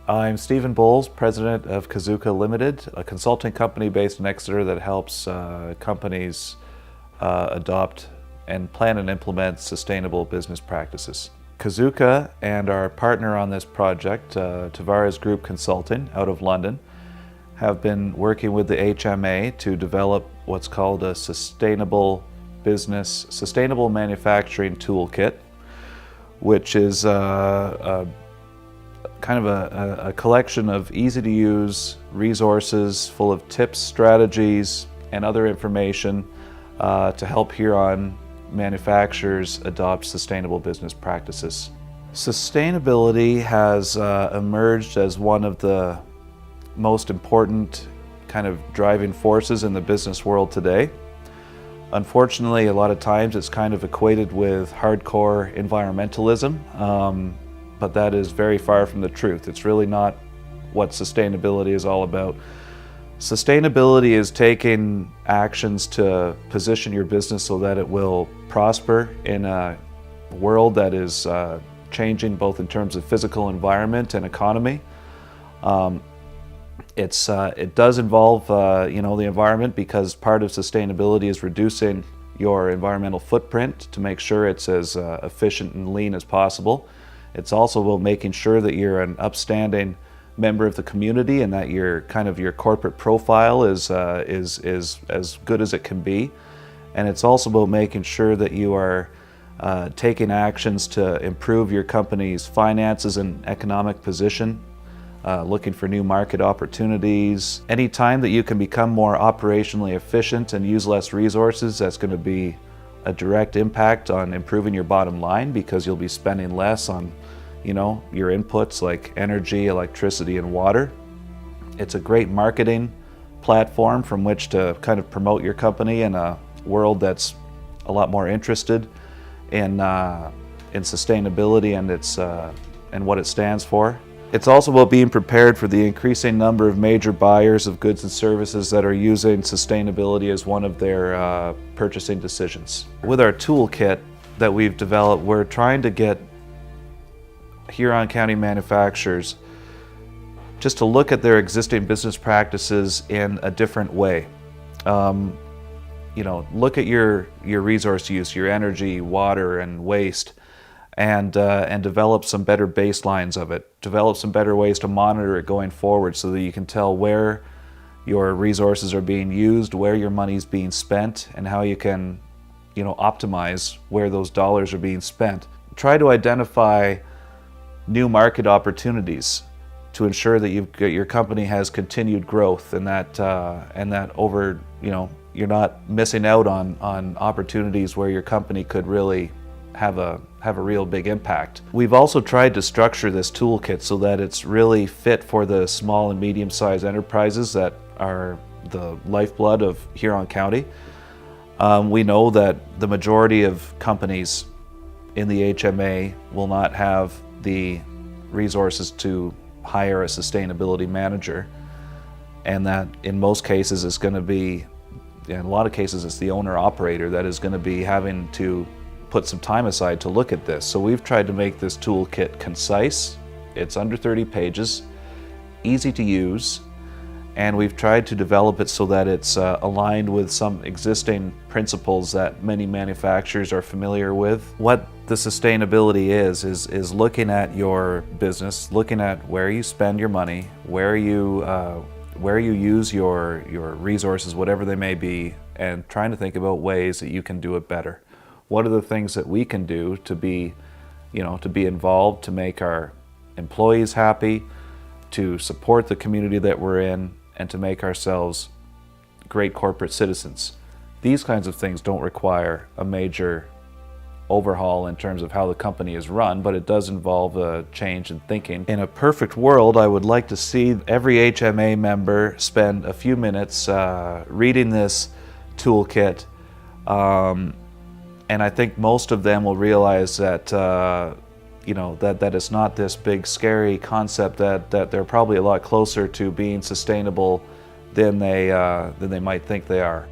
I'm Stephen Bowles, president of Kazuka Limited, a consulting company based in Exeter that helps companies adopt and plan and implement sustainable business practices. Kazuka and our partner on this project, Tavares Group Consulting out of London, have been working with the HMA to develop what's called a sustainable manufacturing toolkit, which is kind of a collection of easy-to-use resources full of tips, strategies, and other information to help Huron manufacturers adopt sustainable business practices. Sustainability has emerged as one of the most important kind of driving forces in the business world today. Unfortunately, a lot of times it's kind of equated with hardcore environmentalism, but that is very far from the truth. It's really not what sustainability is all about. Sustainability is taking actions to position your business so that it will prosper in a world that is changing both in terms of physical environment and economy. It does involve the environment, because part of sustainability is reducing your environmental footprint to make sure it's as efficient and lean as possible. It's also about making sure that you're an upstanding member of the community and that your corporate profile is as good as it can be. And it's also about making sure that you are taking actions to improve your company's finances and economic position, looking for new market opportunities. Any time that you can become more operationally efficient and use less resources, that's going to be a direct impact on improving your bottom line, because you'll be spending less on your inputs like energy, electricity, and water. It's a great marketing platform from which to kind of promote your company in a world that's a lot more interested in sustainability and what it stands for. It's also about being prepared for the increasing number of major buyers of goods and services that are using sustainability as one of their purchasing decisions. With our toolkit that we've developed, we're trying to get Huron County manufacturers just to look at their existing business practices in a different way. Look at your resource use, your energy, water, and waste, and develop some better baselines of it. Develop some better ways to monitor it going forward, so that you can tell where your resources are being used, where your money's being spent, and how you can optimize where those dollars are being spent. Try to identify new market opportunities to ensure that your company has continued growth, and that you're not missing out on opportunities where your company could really have a real big impact. We've also tried to structure this toolkit so that it's really fit for the small and medium-sized enterprises that are the lifeblood of Huron County. We know that the majority of companies in the HMA will not have the resources to hire a sustainability manager, and that in most cases it's going to be, in a lot of cases, it's the owner-operator that is going to be having to put some time aside to look at this. So we've tried to make this toolkit concise. It's under 30 pages, easy to use, and we've tried to develop it so that it's aligned with some existing principles that many manufacturers are familiar with. What the sustainability is looking at your business, looking at where you spend your money, where you use your resources, whatever they may be, and trying to think about ways that you can do it better. What are the things that we can do to be involved, to make our employees happy, to support the community that we're in, and to make ourselves great corporate citizens? These kinds of things don't require a major overhaul in terms of how the company is run, but it does involve a change in thinking. In a perfect world, I would like to see every HMA member spend a few minutes reading this toolkit, and I think most of them will realize that that it's not this big scary concept, that they're probably a lot closer to being sustainable than they might think they are.